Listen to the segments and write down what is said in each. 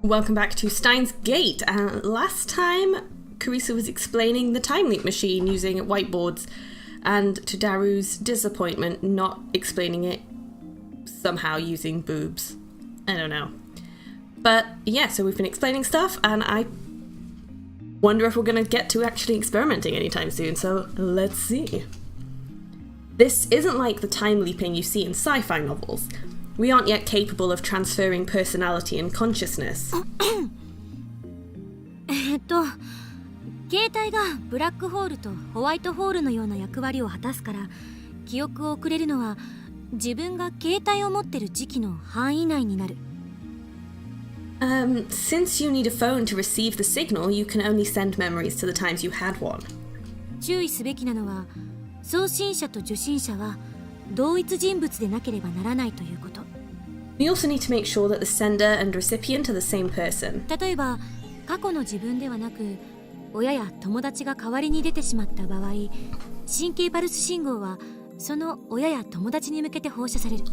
Welcome back to Steins Gate. Last time, Carissa was explaining the time leap machine using whiteboards, and to Daru's disappointment, not explaining it somehow using boobs. I don't know. But yeah, so we've been explaining stuff, and I wonder if we're going to get to actually experimenting anytime soon, so let's see. This isn't like the time leaping you see in sci-fi novels. We aren't yet capable of transferring personality and consciousness. 携帯がブラックホールとホワイトホールのような役割を果たすから、記憶を送れるのは自分が携帯を持ってる時期の範囲内になる。Since you need a phone to receive the signal, you can only send memories to the times you had one. 注意すべきなのは、送信者と受信者は同一人物でなければならないということ。We also need to make sure that the sender and recipient are the same person. 例えば、過去の自分ではなく、親や友達が代わりに出てしまった場合、神経パルス信号はその親や友達に向けて放射される。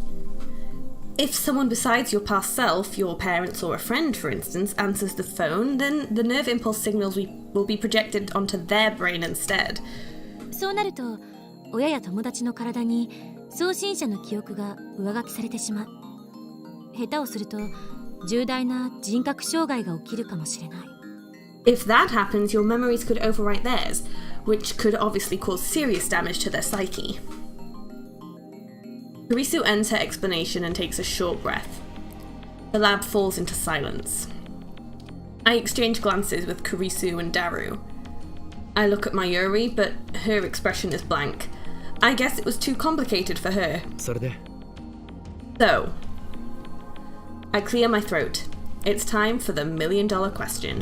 If someone besides your past self, your parents or a friend, for instance, answers the phone, then the nerve impulse signals will be projected onto their brain instead. そうなると、親や友達の体に送信者の記憶が上書きされてしまう。下手をすると、重大な人格障害が起きるかもしれない。If that happens, your memories could overwrite theirs, which could obviously cause serious damage to their psyche. Karisu ends her explanation and takes a short breath. The lab falls into silence. I exchange glances with Karisu and Daru. I look at Mayuri, but her expression is blank. I guess it was too complicated for her. So, I clear my throat. It's time for the million-dollar question.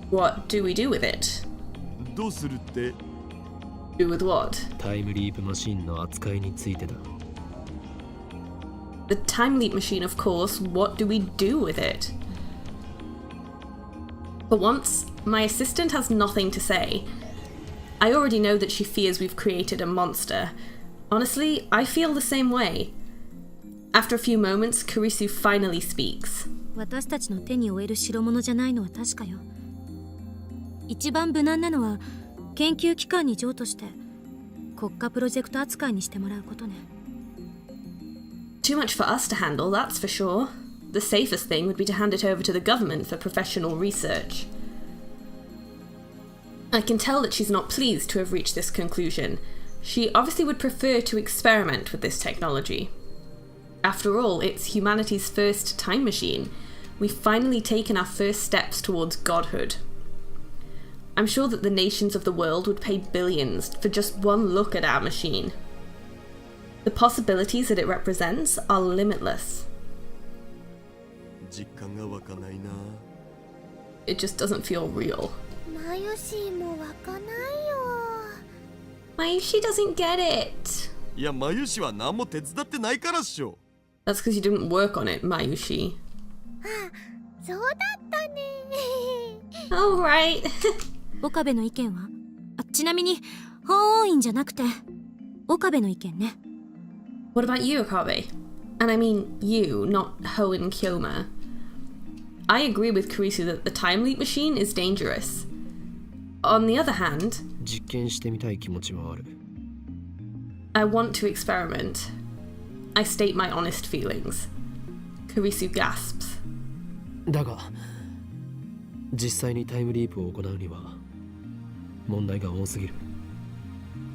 What do we do with it? Do with what? The time leap machine, of course. What do we do with it? For once, my assistant has nothing to say. I already know that she fears we've created a monster. Honestly, I feel the same way. After a few moments, Karisu finally speaks. 私たちの手に負える代物じゃないのは確かよ。一番無難なのは研究機関に譲渡して国家プロジェクト扱いにしてもらうことね。Too much for us to handle, that's for sure. The safest thing would be to hand it over to the government for professional research. I can tell that she's not pleased to have reached this conclusion. She obviously would prefer to experiment with this technology. After all, it's humanity's first time machine. We've finally taken our first steps towards godhood. I'm sure that the nations of the world would pay billions for just one look at our machine. The possibilities that it represents are limitless. It just doesn't feel real. Mayushi doesn't get it. That's because you didn't work on it, Mayushi. Oh, right. 岡部の意見は？ちなみに、法王院じゃなくて、岡部の意見ね。What about you, Okabe? And I mean you, not Ho and Kyoma. I agree with Karisu that the time leap machine is dangerous. On the other hand, I want to experiment. I state my honest feelings. Karisu gasps. だが、実際にタイムリープを行うには問題が多すぎる。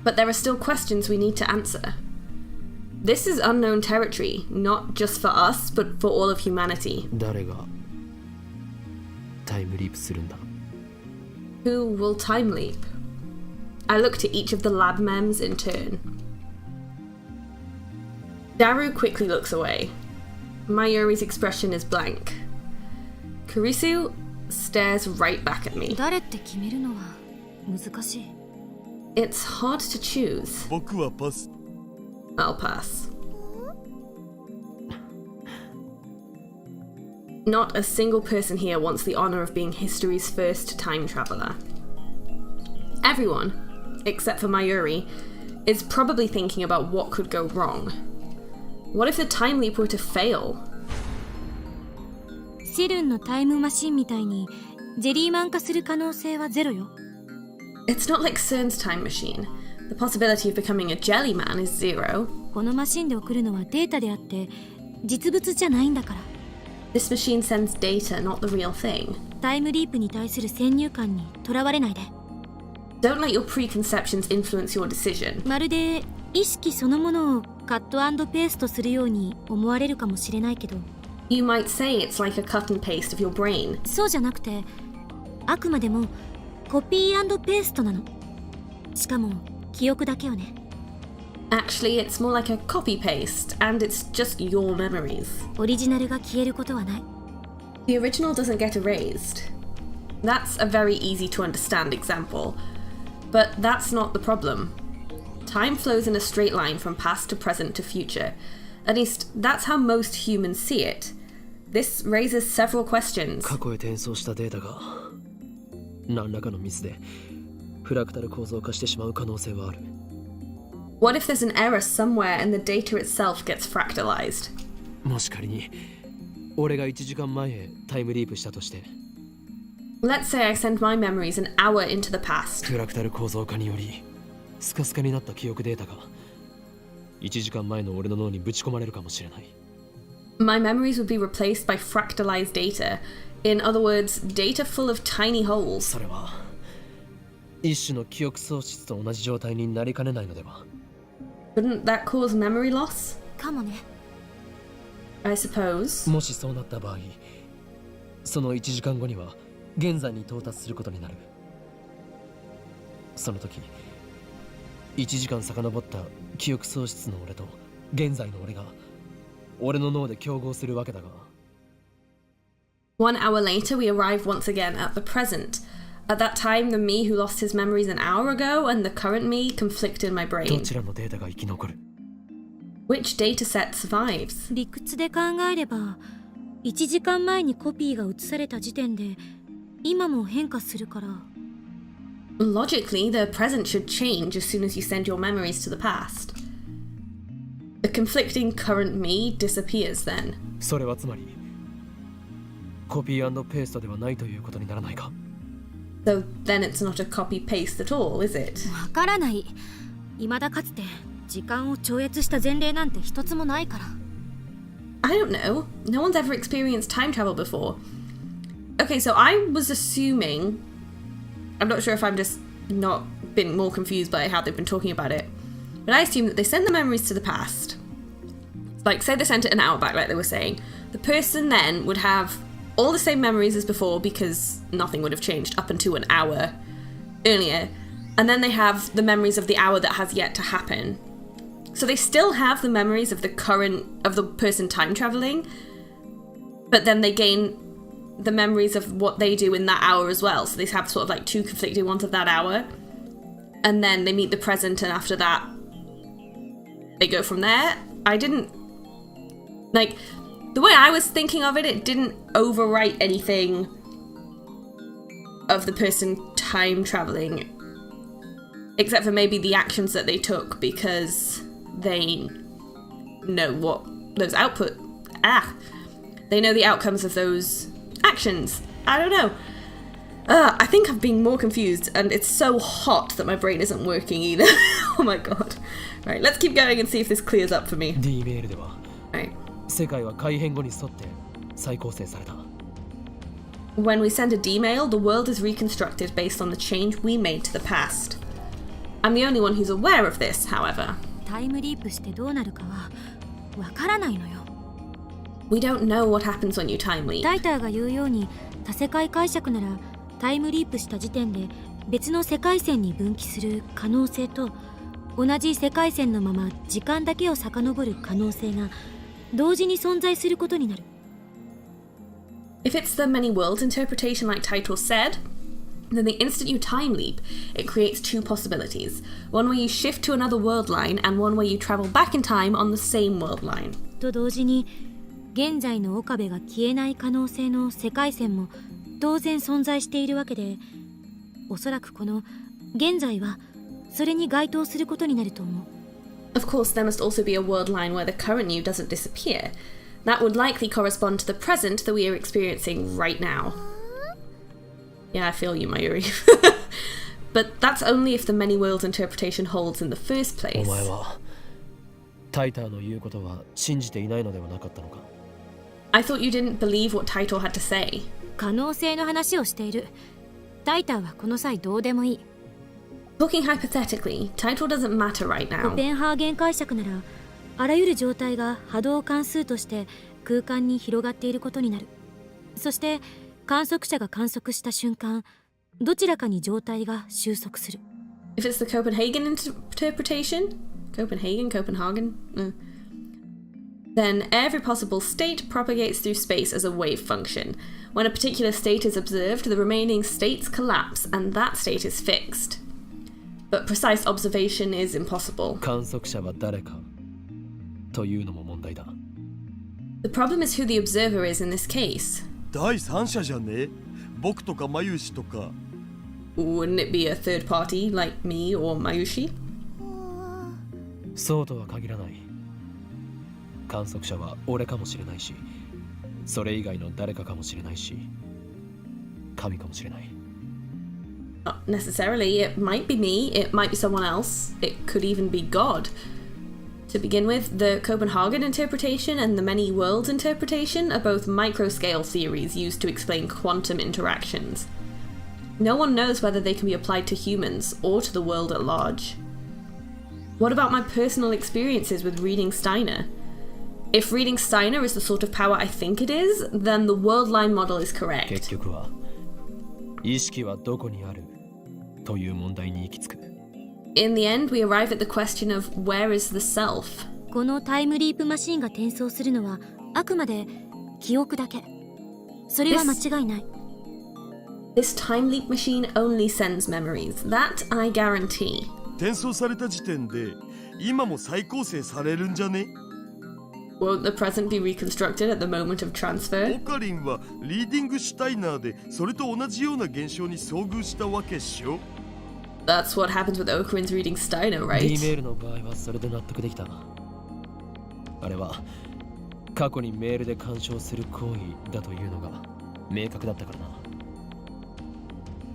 But there are still questions we need to answer. This is unknown territory, not just for us, but for all of humanity. 誰がタイムリープするんだ？ Who will time leap? I look to each of the lab mems in turn. Daru quickly looks away. Mayuri's expression is blank. Karisu stares right back at me. 誰って決めるのは難しい。It's hard to choose. I'll pass. Not a single person here wants the honor of being history's first time traveler. Everyone, except for Mayuri, is probably thinking about what could go wrong. What if the time leap were to fail? セルンのタイムマシンみたいにジェリーマン化する可能性はゼロよ。 It's not like CERN's time machine. The possibility of becoming a jelly man is zero. このマシンで送るのはデータであって実物じゃないんだから。 This machine sends data, not the real thing. タイムリープに対する先入観にとらわれないで。 Don't let your preconceptions influence your decision. まるで意識そのものをカット&ペーストするように思われるかもしれないけど、 You might say it's like a cut and paste of your brain. そうじゃなくてあくまでもコピー&ペーストなの。しかも記憶だけよね。 Actually, it's more like a copy-paste, and it's just your memories. オリジナルが消えることはない。 The original doesn't get erased. That's a very easy to understand example. But that's not the problem. Time flows in a straight line from past to present to future. At least, that's how most humans see it. This raises several questions. 過去へ転送したデータが何らかのミスでフラクタル構造化してしまう可能性はある。 What if there's an error somewhere and the data itself gets fractalized? もし仮に俺が1時間前へタイムリープしたとして、 Let's say I send my memories an hour into the past. フラクタル構造化によりスカスカになった記憶データが1時間前の俺の脳にぶち込まれるかもしれない。 My memories would be replaced by fractalized data. In other words, data full of tiny holes. それは一種の記憶喪失と同じ状態になりかねないのでは。 Wouldn't that cause memory loss? かもね。 I suppose. もしそうなった場合、その1時間後には現在に到達することになる。その時1時間遡った記憶喪失の俺と現在の俺が俺の脳で競合するわけだが。 1 hour later, we arrive once again at the present. At that time, the me who lost his memories an hour ago and the current me conflict in my ど brain. ちらのデータが生き残る？ Which dataset survives? 理屈で考えれば1時間前にコピーが移された時点で今も変化するから。 Logically, the present should change as soon as you send your memories to the past. The conflicting current me disappears then. それはつまりコピー&ペーストではないということにならないか？ So then it's not a copy-paste at all, is it? わからない。未だかつて時間を超越した前例なんて一つもないから。 I don't know. No one's ever experienced time travel before. Okay, so I was assuming... I'm not sure if I'm just not been more confused by how they've been talking about it. But I assume that they send the memories to the past. Like, say they sent it an hour back, like they were saying. The person then would have all the same memories as before because nothing would have changed up until an hour earlier. And then they have the memories of the hour that has yet to happen. So they still have the memories of the person time traveling, but then they gain the memories of what they do in that hour as well. So they have sort of like two conflicting ones of that hour. And then they meet the present, and after that, they go from there. I didn't... Like, the way I was thinking of it, it didn't overwrite anything of the person time traveling, except for maybe the actions that they took because they know what those they know the outcomes of those actions. I don't know. I think I've been more confused, and it's so hot that my brain isn't working either. Oh my god. Right, let's keep going and see if this clears up for me. D メールでは Right. 世界は改変後に沿って再構成された。 When we send a D-mail, the world is reconstructed based on the change we made to the past. I'm the only one who's aware of this, however. タイムリープしてどうなるかはわからないのよ。 We don't know what happens when you time leap. タイターが言うように多世界解釈ならタイムリープした時点で別の世界線に分岐する可能性と同じ世界線のまま時間だけを遡る可能性が同時に存在することになる。 If it's the many worlds interpretation like Title said, then the instant you time leap, it creates two possibilities. One where you shift to another world line, and one where you travel back in time on the same world line. と同時に現在の岡部が消えない可能性の世界線も当然存在しているわけで、おそらくこの現在はそれに該当することになると思う。 Of course, there must also be a world line where the current you doesn't disappear. That would likely correspond to the present that we are experiencing right now. Yeah, I feel you, Mayuri. But that's only if the many worlds interpretation holds in the first place. お前はタイターの言うことは信じていないのではなかったのか? I thought you didn't believe what Taito had to say. 可能性の話をしている。タイターはこの際どうでもいい。Talking hypothetically, Taito doesn't matter right コ now. ペンハーゲン解釈なら、あらゆる状態が波動関数として空間に広がっていることになる。そして観測者が観測した瞬間、どちらかに状態が収束する。If it's the Copenhagen interpretation, Copenhagen, then every possible state propagates through space as a wave function. When a particular state is observed, the remaining states collapse, and that state is fixed. But precise observation is impossible. 観測者は誰かというのも問題だ。The problem is who the observer is in this case. 第三者じゃね？僕とかマユシとか。Wouldn't it be a third party like me or Mayushi? そうとは限らない。観測者は俺かもしれないし、それ以外の誰かかもしれないし、神かもしれない。Not necessarily. It might be me, it might be someone else, it could even be God. To begin with, the Copenhagen interpretation and the many worlds interpretation are both microscale theories used to explain quantum interactions. No one knows whether they can be applied to humans or to the world at large. What about my personal experiences with reading Steiner? If reading Steiner is the sort of power I think it is, then the world line model is 結 correct. 局は意識はどこにあるという問題に行き着く。In the end, we arrive at the question of where is the self? このタイムリープマシンが転送するのはあくまで記憶だけ。それは間違いない。This time leap machine only sends memories. That I guarantee. 転送された時点で今も再構成されるんじゃね？ Won't the present be reconstructed at the moment of transfer? オカリンはリーディングシュタイナーでそれと同じような現象に遭遇したわけっしょ？ That's what happens with Okarin's reading Steiner, D right? メールの場合はそれで納得できた。あれは過去にメールで干渉する行為だというのが明確だったからな。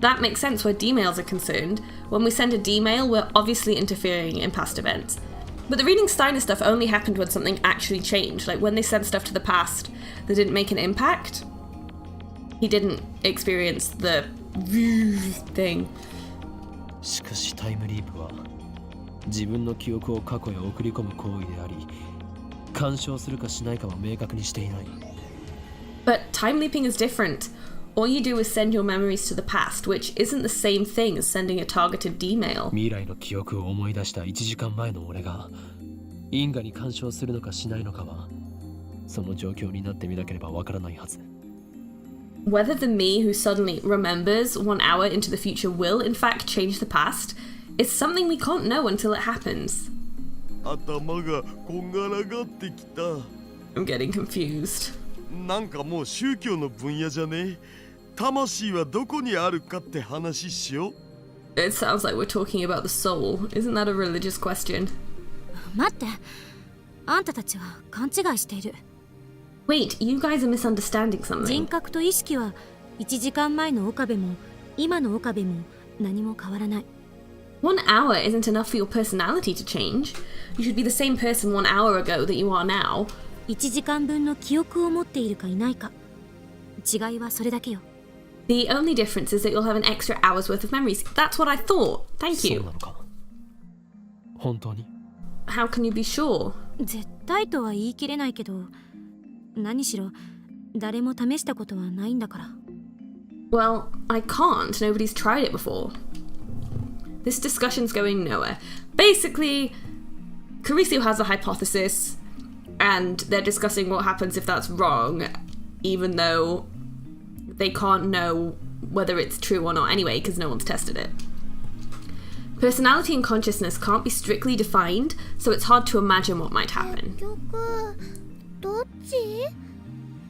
That makes sense where D-mails are concerned. When we send a D-mail, we're obviously interfering in past events. But the reading Steiner stuff only happened when something actually changed. Like when they sent stuff to the past that didn't make an impact, he didn't experience the thing. しかしタイムリープは自分の記憶を過去へ送り込む行為であり、干渉するかしないかは明確にしていない。But time leaping is different. All you do is send your memories to the past, which isn't the same thing as sending a targeted D-mail. 未来の記憶を思い出した1時間前の俺が因果に干渉するのかしないのかはその状況になってみなければわからないはず。Whether the me who suddenly remembers 1 hour into the future will in fact change the past is something we can't know until it happens. 頭がこんがらがってきた。 I'm getting confused. なんかもう宗教の分野じゃね？魂はどこにあるかって話っしょ？ It sounds like we're talking about the soul. Isn't that a religious question? 待って、あんたたちは勘違いしている。 Wait, you guys are misunderstanding 人 something. 格と意識は1時間前の岡部も今の岡部も何も変わらない。 1 hour isn't enough for your personality to change. You should be the same person 1 hour ago that you are now. 1時間分の記憶を持っているかいないか。違いはそれだけよ。 The only difference is that you'll have an extra hour's worth of memories. That's what I thought. Thank そう you. なのか？本当に？ How can you be sure? 絶対とは言い切れないけど、何しろ誰も試したことはないんだから。 Well, I can't. Nobody's tried it before. This discussion's going nowhere. Basically, Carisio has a hypothesis, and they're discussing what happens if that's wrong, even though they can't know whether it's true or not anyway, because no one's tested it. Personality and consciousness can't be strictly defined, so it's hard to imagine what might happen. どっち？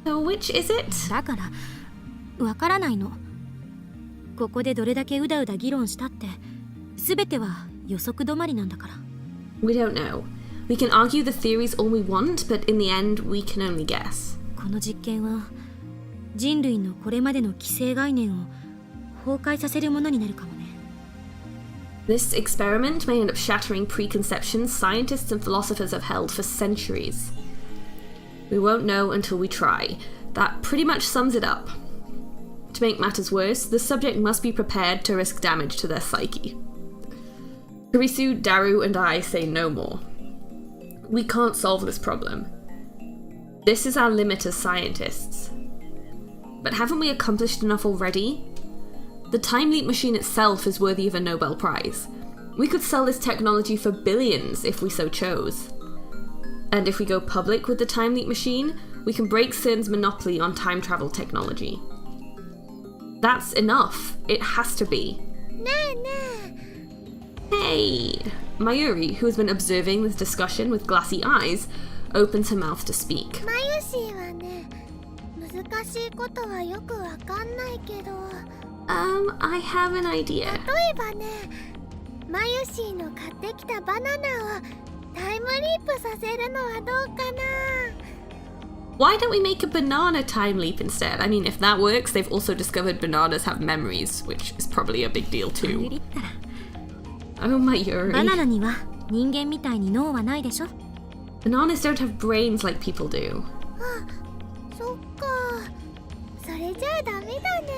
So which is it? だからわからないの。ここでどれだけうだうだ議論したって、すべては予測止まりなんだから。 We don't know. We can argue the theories all we want, but in the end, we can only guess. この実験は人類のこれまでの既成概念を崩壊させるものになるかもね。This experiment may end up shattering preconceptions scientists and philosophers have held for centuries. We won't know until we try. That pretty much sums it up. To make matters worse, the subject must be prepared to risk damage to their psyche. Kurisu, Daru, and I say no more. We can't solve this problem. This is our limit as scientists. But haven't we accomplished enough already? The time leap machine itself is worthy of a Nobel Prize. We could sell this technology for billions if we so chose. And if we go public with the time leap machine, we can break CERN's monopoly on time travel technology. That's enough. It has to be. Hey! Mayuri, who has been observing this discussion with glassy eyes, opens her mouth to speak. マユシーはね、難しいことはよくわかんないけど。I have an idea. 例えばね、マユシーの買ってきたバナナをタイムリープさせるのはどうかな。Why don't we make a banana time leap instead? I mean, if that works, they've also discovered bananas have memories, which is probably a big deal too. Oh, Mayuri. バナナには人間みたいに脳はないでしょ。 Bananas don't have brains like people do. あ、そっか。それじゃあダメだね。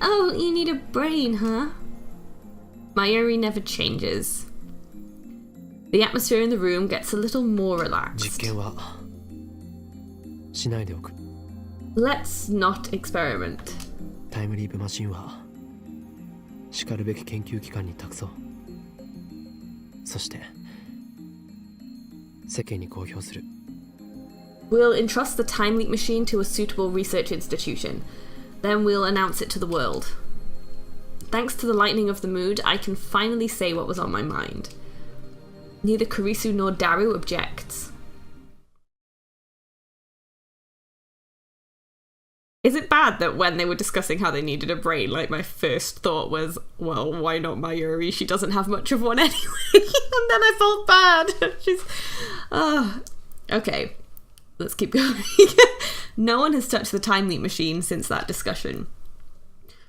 Oh, you need a brain, huh? Mayuri never changes. The atmosphere in the room gets a little more relaxed. 実験はしないでおく。 Let's not experiment. タイムリープマシンはしかるべき研究機関に託そう。そして世間に公表する。 We'll entrust the time leap machine to a suitable research institution. Then we'll announce it to the world. Thanks to the lightening of the mood, I can finally say what was on my mind. Neither Kurisu nor Daru objects. Is it bad that when they were discussing how they needed a brain, like my first thought was, well, why not Mayuri? She doesn't have much of one anyway. And then I felt bad. She's... Okay, let's keep going. No one has touched the time leap machine since that discussion.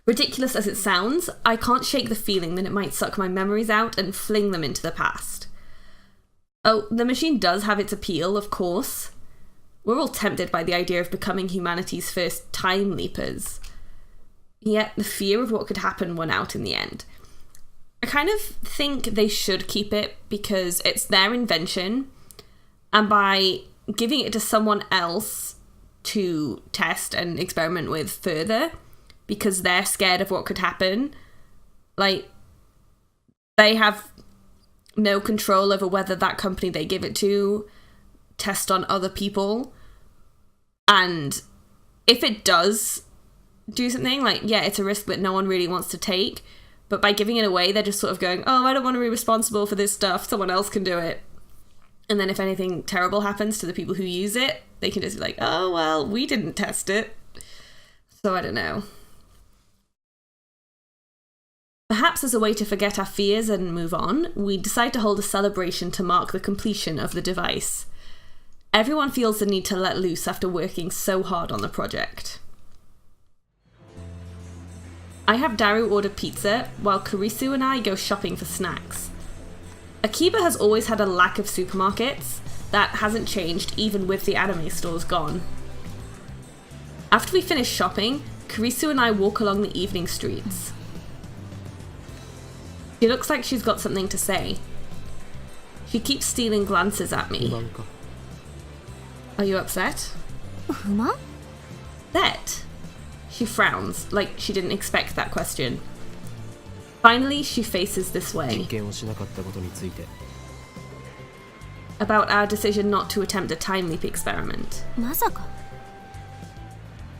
Ridiculous as it sounds, I can't shake the feeling that it might suck my memories out and fling them into the past. Oh, the machine does have its appeal, of course. We're all tempted by the idea of becoming humanity's first time leapers. Yet the fear of what could happen won out in the end. I kind of think they should keep it because it's their invention, and by giving it to someone else to test and experiment with further, because they're scared of what could happen, like, they have no control over whether that company they give it to test on other people. And if it does do something, like, yeah, it's a risk that no one really wants to take, but by giving it away, they're just sort of going, oh, I don't want to be responsible for this stuff, someone else can do it. And then if anything terrible happens to the people who use it, they can just be like, oh, well, we didn't test it. So I don't know. Perhaps as a way to forget our fears and move on, we decide to hold a celebration to mark the completion of the device. Everyone feels the need to let loose after working so hard on the project. I have Daru order pizza, while Kurisu and I go shopping for snacks. Akiba has always had a lack of supermarkets. That hasn't changed even with the anime stores gone. After we finish shopping, Kurisu and I walk along the evening streets. She looks like she's got something to say. She keeps stealing glances at me. Are you upset? 不満? Upset? She frowns, like she didn't expect that question. Finally, she faces this way. 実験をしなかったことについて。 About our decision not to attempt a time leap experiment. まさか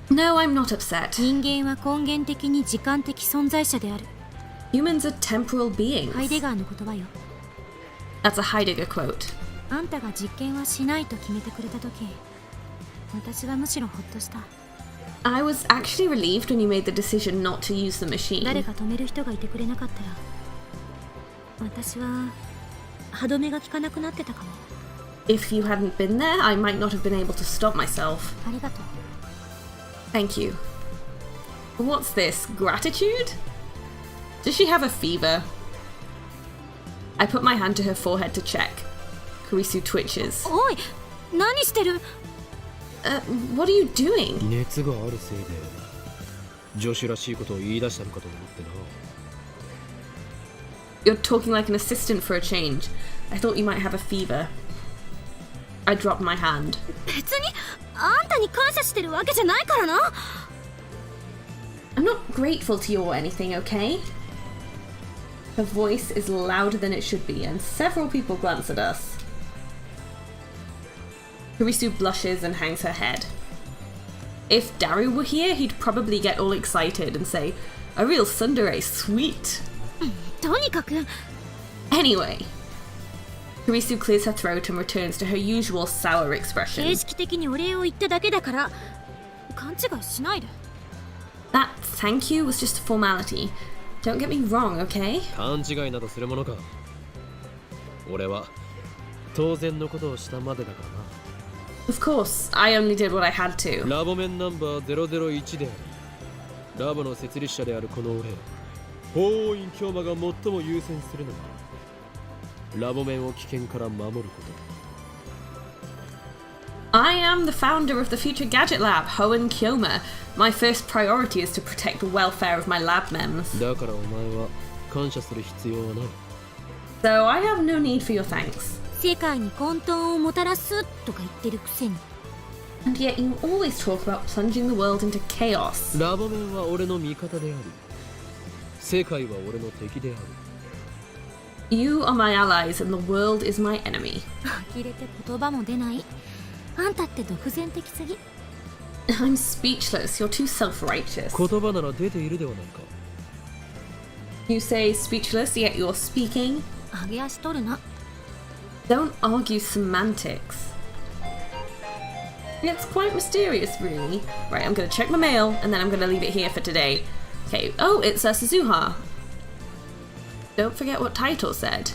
No, I'm not upset. 人間は根源的に時間的存在者である。 Humans are temporal beings. ハイデガーの言葉よ。 That's a Heidegger quote. あんたが実験はしないと決めてくれた時、私はむしろほっとした。 I was actually relieved when you made the decision not to use the machine. 誰か止める人がいてくれなかったら、私は歯止めが効かなくなってたかも。If you hadn't been there, I might not have been able to stop myself. ありがとう。 Thank you. What's this? Gratitude? Does she have a fever? I put my hand to her forehead to check. Kurisu twitches. おい、何してる？ What are you doing? 熱があるせいで女子らしいことを言い出したのかと思ってな。 You're talking like an assistant for a change. I thought you might have a fever. I dropped my hand. 別にあんたに感謝してるわけじゃないからな。 I'm not grateful to you or anything, okay? Her voice is louder than it should be, and several people glance at us. Kurisu blushes and hangs her head. If Daru were here, he'd probably get all excited and say, "A real tsundere, sweet." とにかく Anyway, Kurisu clears her throat and returns to her usual sour expression. 形式的にお礼を言っただけだから勘違いしないで。 That thank you was just a formality. Don't get me wrong, okay? 勘違いなどするものか。俺は当然のことをしたまでだからな。 Of course, I only did what I had to. ラボ面ナンバー001であり、ラボの設立者であるこの俺、法王院京馬が最も優先するのは、ラボ面を危険から守ること。 I am the founder of the Future Badget Lab, Hoenn Kyoma. My first priority is to protect the welfare of my lab mems. だからお前は感謝する必要はない。 So I have no need for your thanks. 世界に混沌をもたらすとか言ってるくせに。 And yet you always talk about plunging the world into chaos. ラボ面は俺の味方であり、世界は俺の敵である。 You are my allies and the world is my enemy. 呆れて言葉も出ない。あんたって独善的すぎ。 I'm speechless. You're too self-righteous. 言葉なら出ているではないか。 You say speechless, yet you're speaking. 上げ足取るな。 Don't argue semantics. It's quite mysterious, really. Right, I'm gonna check my mail and then I'm gonna leave it here for today. Okay, oh, it's Suzuha. Don't forget what title said.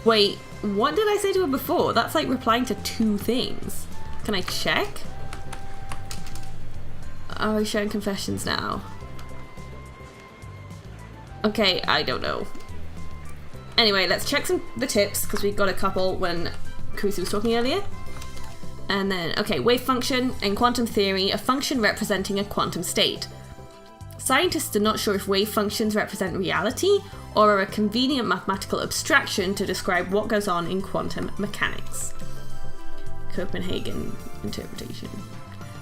Wait, what did I say to her before? That's like replying to two things. Can I check? Are we showing confessions now? Okay, I don't know. Anyway, let's check the tips, because we got a couple when Kurisu was talking earlier. And then, okay, wave function. In quantum theory, a function representing a quantum state. Scientists are not sure if wave functions represent reality or are a convenient mathematical abstraction to describe what goes on in quantum mechanics. Copenhagen interpretation.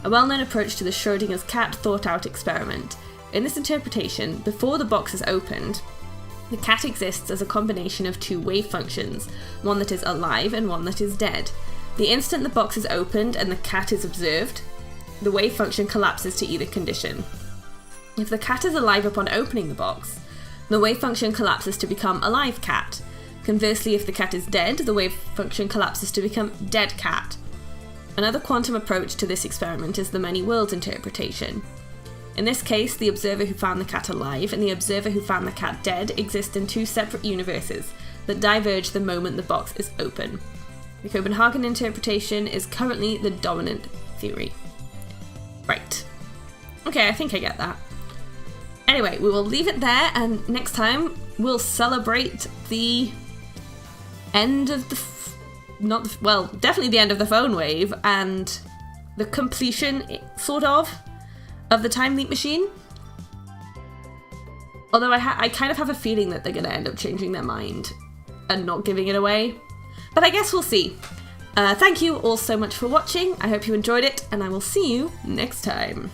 A well-known approach to the Schrodinger's cat thought-out experiment. In this interpretation, before the box is opened, the cat exists as a combination of two wave functions, one that is alive and one that is dead. The instant the box is opened and the cat is observed, the wave function collapses to either condition. If the cat is alive upon opening the box, the wave function collapses to become alive cat. Conversely, if the cat is dead, the wave function collapses to become dead cat. Another quantum approach to this experiment is the many worlds interpretation. In this case, the observer who found the cat alive and the observer who found the cat dead exist in two separate universes that diverge the moment the box is open. The Copenhagen interpretation is currently the dominant theory. Right. Okay, I think I get that. Anyway, we will leave it there, and next time we'll celebrate the end of the... definitely the end of the phone wave, and the completion, sort of the time leap machine. Although I kind of have a feeling that they're going to end up changing their mind and not giving it away. But I guess we'll see. Thank you all so much for watching. I hope you enjoyed it, and I will see you next time.